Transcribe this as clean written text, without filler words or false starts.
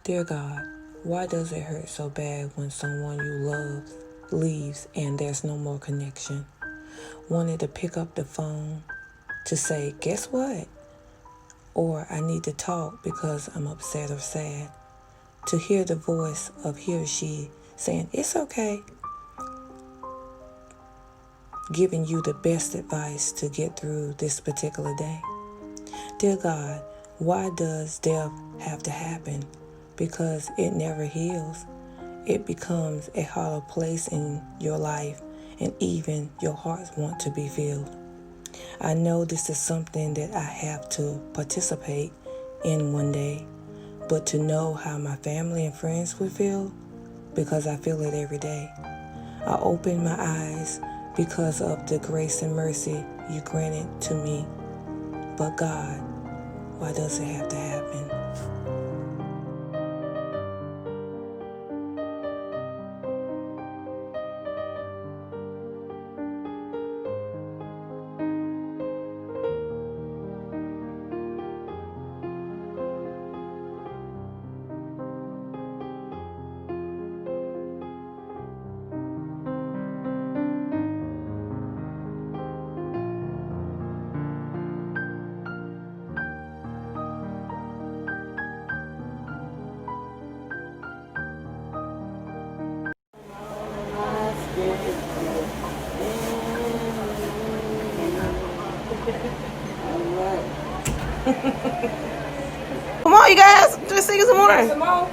Dear God, why does it hurt so bad when someone you love leaves and there's no more connection? Wanted to pick up the phone to say, guess what? Or I need to talk because I'm upset or sad. To hear the voice of he or she saying, it's okay. Giving you the best advice to get through this particular day. Dear God, why does death have to happen? Because it never heals. It becomes a hollow place in your life, and even your heart wants to be filled. I know this is something that I have to participate in one day, but to know how my family and friends will feel, because I feel it every day. I open my eyes because of the grace and mercy you granted to me. But God, why does it have to happen? Come on, you guys. Just sing some more. Some more.